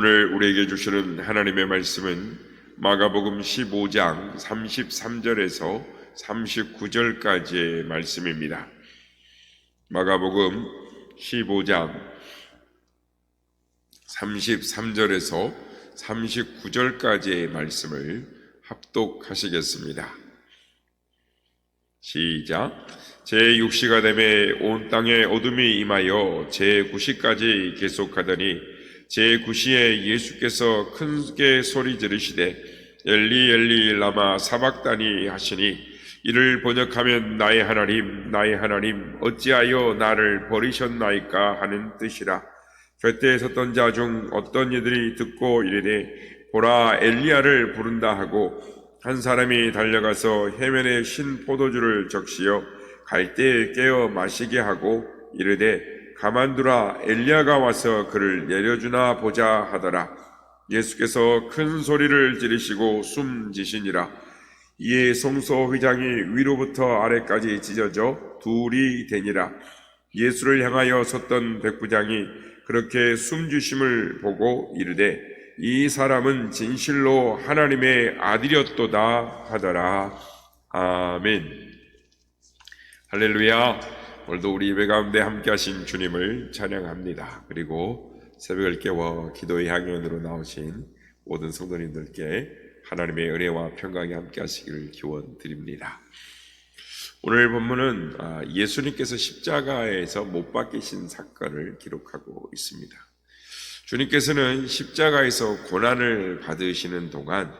오늘 우리에게 주시는 하나님의 말씀은 마가복음 15장 33절에서 39절까지의 말씀입니다. 마가복음 15장 33절에서 39절까지의 말씀을 합독하시겠습니다. 시작. 제6시가 되매 온 땅에 어둠이 임하여 제9시까지 계속하더니 제9시에 예수께서 크게 소리 지르시되 엘리 엘리 라마 사박다니 하시니 이를 번역하면 나의 하나님 어찌하여 나를 버리셨나이까 하는 뜻이라. 곁에 섰던 자 중 어떤 이들이 듣고 이르되 보라 엘리야를 부른다 하고 한 사람이 달려가서 해면에 신 포도주를 적시어 갈대에 깨어 마시게 하고 이르되 가만두라 엘리야가 와서 그를 내려주나 보자 하더라. 예수께서 큰 소리를 지르시고 숨지시니라. 이에 성소 휘장이 위로부터 아래까지 찢어져 둘이 되니라. 예수를 향하여 섰던 백부장이 그렇게 숨주심을 보고 이르되 이 사람은 진실로 하나님의 아들이었도다 하더라. 아멘. 할렐루야. 오늘도 우리 예배 가운데 함께 하신 주님을 찬양합니다. 그리고 새벽을 깨워 기도의 향연으로 나오신 모든 성도님들께 하나님의 은혜와 평강이 함께 하시기를 기원드립니다. 오늘 본문은 예수님께서 십자가에서 못 박히신 사건을 기록하고 있습니다. 주님께서는 십자가에서 고난을 받으시는 동안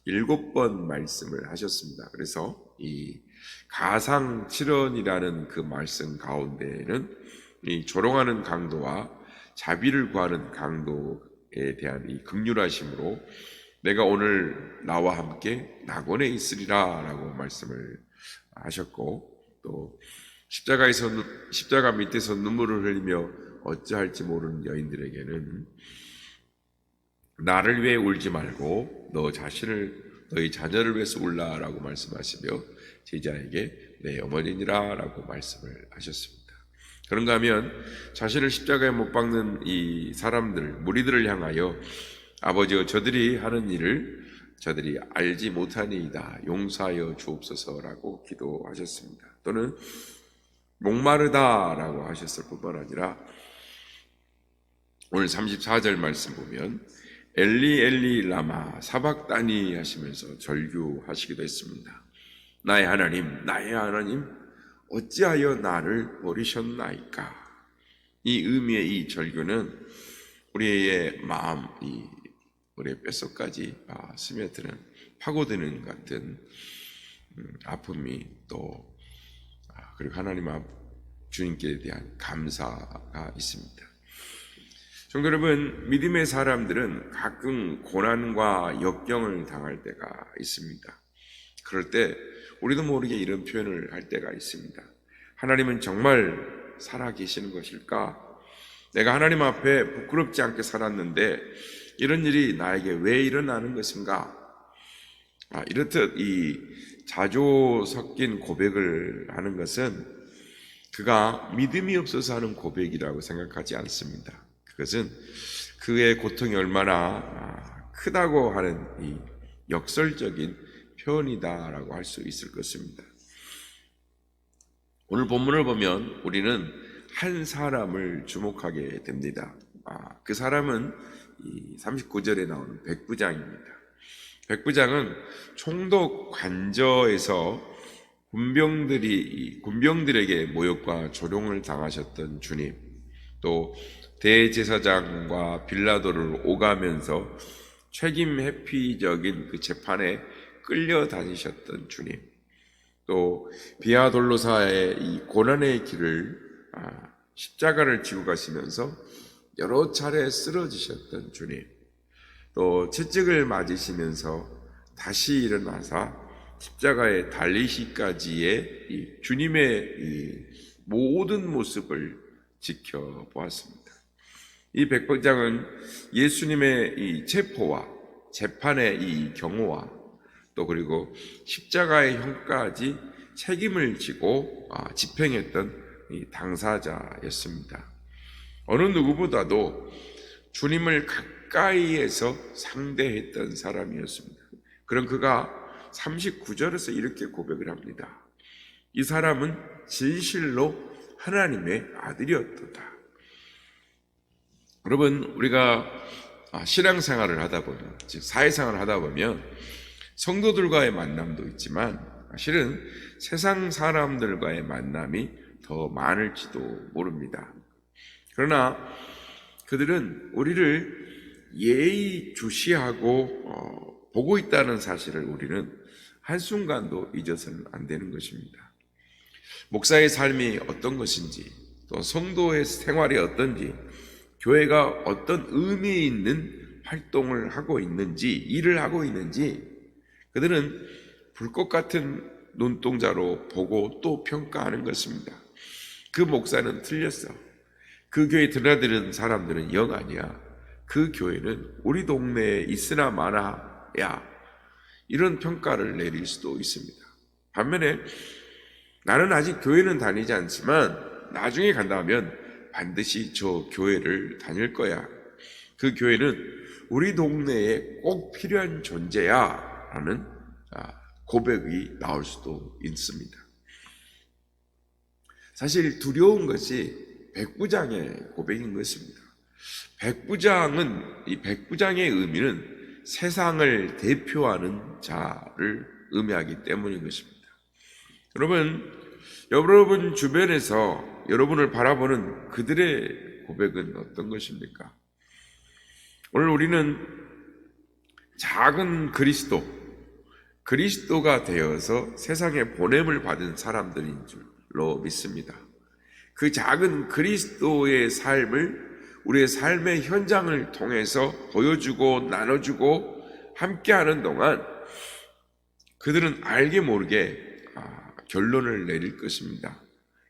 7번 말씀을 하셨습니다. 그래서 이 가상칠언이라는 그 말씀 가운데에는 이 조롱하는 강도와 자비를 구하는 강도에 대한 이 긍휼하심으로 내가 오늘 나와 함께 낙원에 있으리라 라고 말씀을 하셨고, 또 십자가 밑에서 눈물을 흘리며 어찌할지 모르는 여인들에게는 나를 위해 울지 말고 너희 자녀를 위해서 울라라고 말씀하시며 제자에게 내 어머니니라 라고 말씀을 하셨습니다. 그런가 하면 자신을 십자가에 못 박는 이 사람들, 무리들을 향하여 아버지여 저들이 하는 일을 저들이 알지 못하니이다 용서하여 주옵소서라고 기도하셨습니다. 또는 목마르다라고 하셨을 뿐만 아니라 오늘 34절 말씀 보면 엘리 엘리 라마 사박다니 하시면서 절규하시기도 했습니다. 나의 하나님 어찌하여 나를 버리셨나이까. 이 의미의 이 절규는 우리의 마음, 우리의 뼛속까지 스며드는 파고드는 같은 아픔이 또 그리고 하나님 앞 주님께 대한 감사가 있습니다. 성도 여러분, 믿음의 사람들은 가끔 고난과 역경을 당할 때가 있습니다. 그럴 때 우리도 모르게 이런 표현을 할 때가 있습니다. 하나님은 정말 살아계시는 것일까? 내가 하나님 앞에 부끄럽지 않게 살았는데 이런 일이 나에게 왜 일어나는 것인가? 이렇듯 이 자조 섞인 고백을 하는 것은 그가 믿음이 없어서 하는 고백이라고 생각하지 않습니다. 그것은 그의 고통이 얼마나 크다고 하는 이 역설적인 표현이다라고 할 수 있을 것입니다. 오늘 본문을 보면 우리는 한 사람을 주목하게 됩니다. 그 사람은 이 39절에 나오는 백부장입니다. 백부장은 총독 관저에서 군병들에게 모욕과 조롱을 당하셨던 주님, 또 대제사장과 빌라도를 오가면서 책임 회피적인 그 재판에 끌려다니셨던 주님, 또 비아돌로사의 이 고난의 길을 십자가를 지고 가시면서 여러 차례 쓰러지셨던 주님, 또 채찍을 맞으시면서 다시 일어나사 십자가에 달리시기까지의 이 주님의 이 모든 모습을 지켜보았습니다. 이 백부장은 예수님의 이 체포와 재판의 이 경호와 또 그리고 십자가의 형까지 책임을 지고 집행했던 이 당사자였습니다. 어느 누구보다도 주님을 가까이에서 상대했던 사람이었습니다. 그럼 그가 39절에서 이렇게 고백을 합니다. 이 사람은 진실로 하나님의 아들이었도다. 여러분, 우리가 신앙생활을 하다 보면, 즉 사회생활을 하다 보면 성도들과의 만남도 있지만 사실은 세상 사람들과의 만남이 더 많을지도 모릅니다. 그러나 그들은 우리를 예의주시하고 보고 있다는 사실을 우리는 한순간도 잊어서는 안 되는 것입니다. 목사의 삶이 어떤 것인지, 또 성도의 생활이 어떤지, 교회가 어떤 의미 있는 활동을 하고 있는지, 일을 하고 있는지 그들은 불꽃 같은 눈동자로 보고 또 평가하는 것입니다. 그 목사는 틀렸어. 그 교회에 드나드는 사람들은 영 아니야. 그 교회는 우리 동네에 있으나 마나야. 이런 평가를 내릴 수도 있습니다. 반면에 나는 아직 교회는 다니지 않지만 나중에 간다면 반드시 저 교회를 다닐 거야. 그 교회는 우리 동네에 꼭 필요한 존재야 라는 고백이 나올 수도 있습니다. 사실 두려운 것이 백부장의 고백인 것입니다. 이 백부장의 의미는 세상을 대표하는 자를 의미하기 때문인 것입니다. 여러분 주변에서 여러분을 바라보는 그들의 고백은 어떤 것입니까? 오늘 우리는 작은 그리스도가 되어서 세상에 보냄을 받은 사람들인 줄로 믿습니다. 그 작은 그리스도의 삶을 우리의 삶의 현장을 통해서 보여주고 나눠주고 함께하는 동안 그들은 알게 모르게 결론을 내릴 것입니다.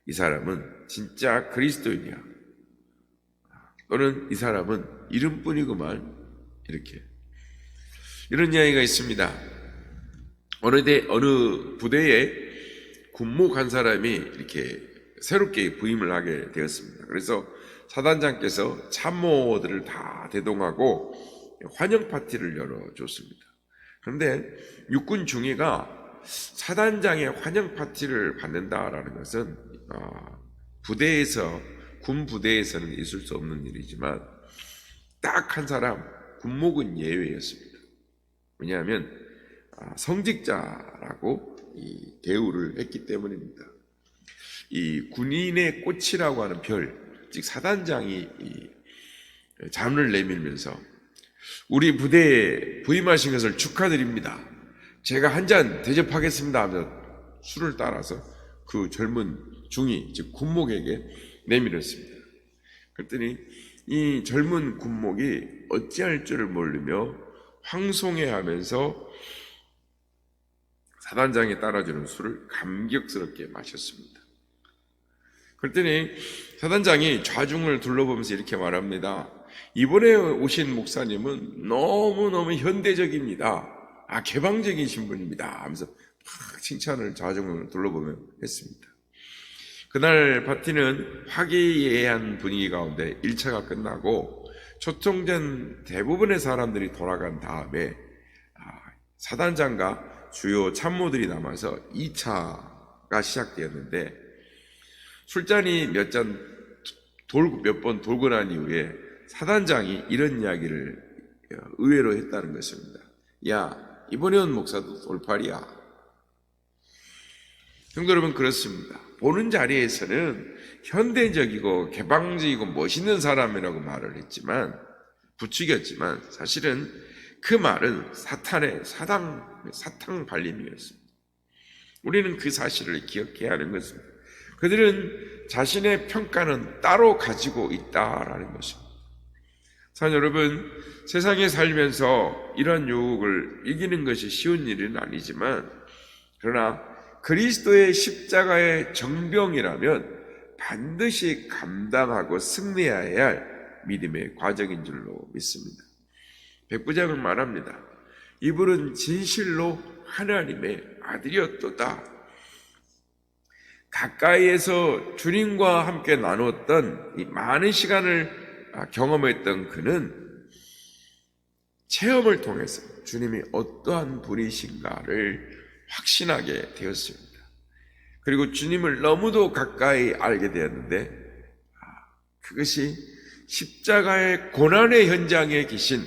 이 사람은 진짜 그리스도인이야. 또는 이 사람은 이름뿐이구만. 이런 이야기가 있습니다. 어느 부대에 군목 한 사람이 이렇게 새롭게 부임을 하게 되었습니다. 그래서 사단장께서 참모들을 다 대동하고 환영 파티를 열어줬습니다. 그런데 육군 중위가 사단장의 환영 파티를 받는다라는 것은 군 부대에서는 있을 수 없는 일이지만 딱 한 사람 군목은 예외였습니다. 왜냐하면 성직자라고 이 대우를 했기 때문입니다. 이 군인의 꽃이라고 하는 별, 즉 사단장이 잠을 내밀면서 우리 부대에 부임하신 것을 축하드립니다. 제가 한 잔 대접하겠습니다 하며 술을 따라서 그 젊은 중위, 즉 군목에게 내밀었습니다. 그랬더니 이 젊은 군목이 어찌할 줄을 모르며 황송해하면서 사단장이 따라주는 술을 감격스럽게 마셨습니다. 그랬더니 사단장이 좌중을 둘러보면서 이렇게 말합니다. 이번에 오신 목사님은 너무너무 현대적입니다. 개방적이신 분입니다 하면서 막 칭찬을 좌중을 둘러보며 했습니다. 그날 파티는 화기애애한 분위기 가운데 1차가 끝나고 초청된 대부분의 사람들이 돌아간 다음에 사단장과 주요 참모들이 남아서 2차가 시작되었는데 술잔이 몇 번 돌고 난 이후에 사단장이 이런 이야기를 의외로 했다는 것입니다. 야, 이번에 온 목사도 돌팔이야. 성도 여러분, 그렇습니다. 보는 자리에서는 현대적이고 개방적이고 멋있는 사람이라고 말을 했지만, 부추겼지만 사실은 그 말은 사탄의 사탕 발림이었습니다. 우리는 그 사실을 기억해야 하는 것입니다. 그들은 자신의 평가는 따로 가지고 있다라는 것입니다. 자, 여러분, 세상에 살면서 이런 유혹을 이기는 것이 쉬운 일은 아니지만, 그러나 그리스도의 십자가의 정병이라면 반드시 감당하고 승리해야 할 믿음의 과정인 줄로 믿습니다. 백부장은 말합니다. 이분은 진실로 하나님의 아들이었도다. 가까이에서 주님과 함께 나눴던 이 많은 시간을 경험했던 그는 체험을 통해서 주님이 어떠한 분이신가를 확신하게 되었습니다. 그리고 주님을 너무도 가까이 알게 되었는데 그것이 십자가의 고난의 현장에 계신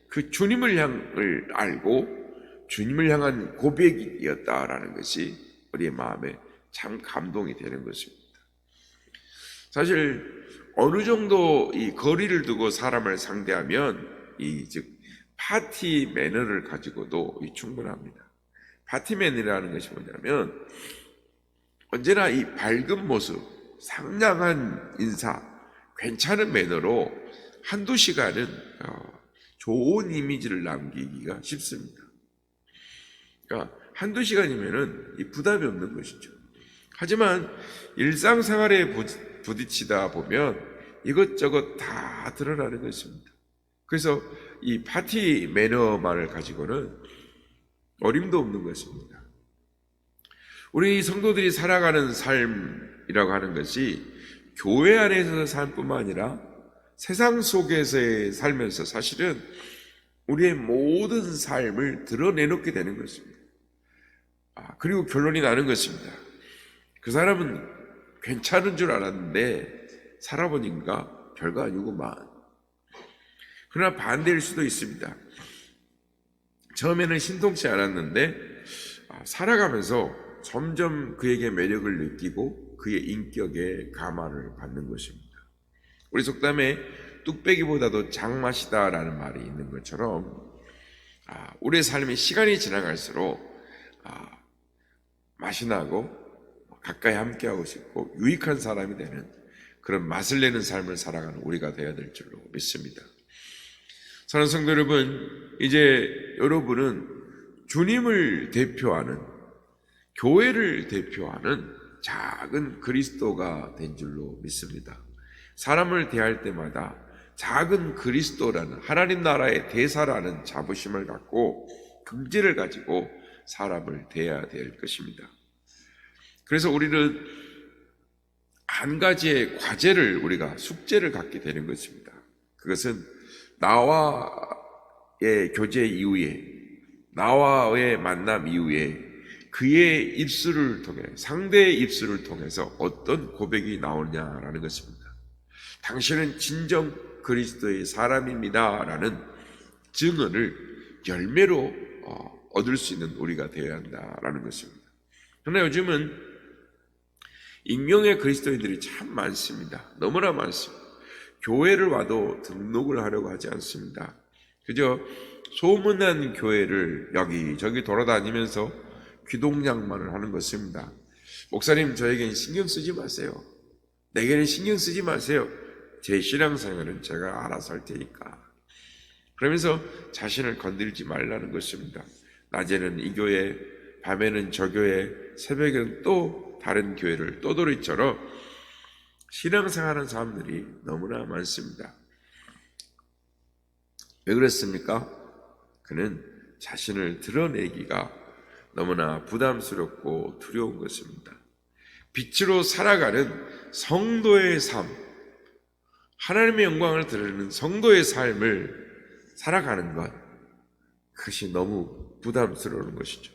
그 주님을 향을 알고 주님을 향한 고백이었다라는 것이 우리의 마음에 참 감동이 되는 것입니다. 사실 어느 정도 이 거리를 두고 사람을 상대하면 즉 파티 매너를 가지고도 충분합니다. 파티 매너라는 것이 뭐냐면 언제나 이 밝은 모습, 상냥한 인사, 괜찮은 매너로 한두 시간은 좋은 이미지를 남기기가 쉽습니다. 그러니까 한두 시간이면은 부담이 없는 것이죠. 하지만 일상생활에 부딪히다 보면 이것저것 다 드러나는 것입니다. 그래서 이 파티 매너만을 가지고는 어림도 없는 것입니다. 우리 성도들이 살아가는 삶이라고 하는 것이 교회 안에서 삶뿐만 아니라 세상 속에서의 살면서 사실은 우리의 모든 삶을 드러내놓게 되는 것입니다. 그리고 결론이 나는 것입니다. 그 사람은 괜찮은 줄 알았는데 살아보니까 별거 아니구만. 그러나 반대일 수도 있습니다. 처음에는 신통치 않았는데 살아가면서 점점 그에게 매력을 느끼고 그의 인격에 감화를 받는 것입니다. 우리 속담에 뚝배기보다도 장맛이다라는 말이 있는 것처럼 우리의 삶이 시간이 지나갈수록 맛이 나고 가까이 함께하고 싶고 유익한 사람이 되는 그런 맛을 내는 삶을 살아가는 우리가 되어야 될 줄로 믿습니다. 사랑하는 성도 여러분, 이제 여러분은 주님을 대표하는, 교회를 대표하는 작은 그리스도가 된 줄로 믿습니다. 사람을 대할 때마다 작은 그리스도라는 하나님 나라의 대사라는 자부심을 갖고 긍지를 가지고 사람을 대해야 될 것입니다. 그래서 우리는 한 가지의 과제를 우리가 숙제를 갖게 되는 것입니다. 그것은 나와의 교제 이후에, 나와의 만남 이후에 그의 입술을 통해, 상대의 입술을 통해서 어떤 고백이 나오느냐라는 것입니다. 당신은 진정 그리스도의 사람입니다 라는 증언을 열매로 얻을 수 있는 우리가 되어야 한다라는 것입니다. 그러나 요즘은 익명의 그리스도인들이 참 많습니다. 너무나 많습니다. 교회를 와도 등록을 하려고 하지 않습니다. 그저 소문난 교회를 여기저기 돌아다니면서 귀동냥만을 하는 것입니다. 목사님, 저에게는 신경 쓰지 마세요. 내게는 신경 쓰지 마세요. 제 신앙생활은 제가 알아서 할 테니까. 그러면서 자신을 건드리지 말라는 것입니다. 낮에는 이 교회, 밤에는 저 교회, 새벽에는 또 다른 교회를 떠돌이처럼 신앙생활하는 사람들이 너무나 많습니다. 왜 그렇습니까? 그는 자신을 드러내기가 너무나 부담스럽고 두려운 것입니다. 빛으로 살아가는 성도의 삶, 하나님의 영광을 드러내는 성도의 삶을 살아가는 것, 그것이 너무 부담스러운 것이죠.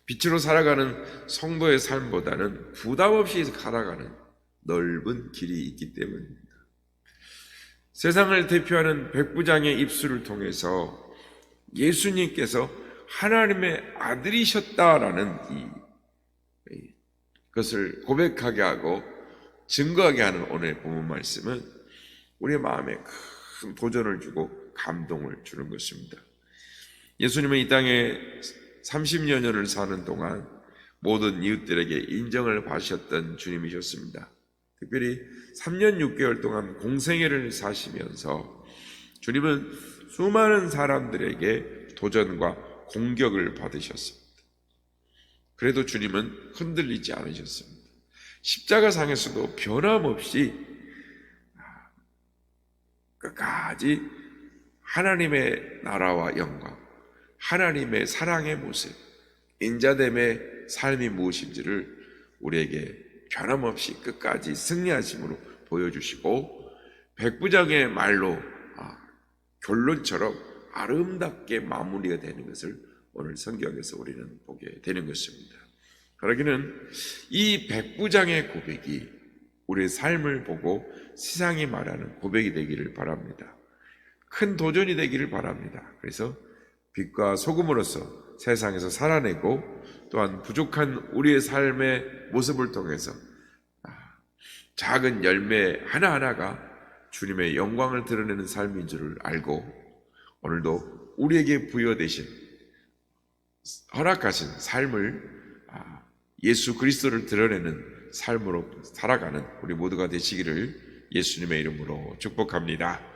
빛으로 살아가는 성도의 삶보다는 부담 없이 살아가는 넓은 길이 있기 때문입니다. 세상을 대표하는 백부장의 입술을 통해서 예수님께서 하나님의 아들이셨다라는 것을 고백하게 하고 증거하게 하는 오늘의 본문 말씀은 우리의 마음에 큰 도전을 주고 감동을 주는 것입니다. 예수님은 이 땅에 30여 년을 사는 동안 모든 이웃들에게 인정을 받으셨던 주님이셨습니다. 특별히 3년 6개월 동안 공생애를 사시면서 주님은 수많은 사람들에게 도전과 공격을 받으셨습니다. 그래도 주님은 흔들리지 않으셨습니다. 십자가상에서도 변함없이 끝까지 하나님의 나라와 영광, 하나님의 사랑의 모습, 인자됨의 삶이 무엇인지를 우리에게 변함없이 끝까지 승리하심으로 보여주시고 백부장의 말로 결론처럼 아름답게 마무리가 되는 것을 오늘 성경에서 우리는 보게 되는 것입니다. 그러기는 이 백부장의 고백이 우리의 삶을 보고 세상이 말하는 고백이 되기를 바랍니다. 큰 도전이 되기를 바랍니다. 그래서 빛과 소금으로서 세상에서 살아내고 또한 부족한 우리의 삶의 모습을 통해서 작은 열매 하나하나가 주님의 영광을 드러내는 삶인 줄을 알고 오늘도 우리에게 부여되신 허락하신 삶을 예수 그리스도를 드러내는 삶으로 살아가는 우리 모두가 되시기를 예수님의 이름으로 축복합니다.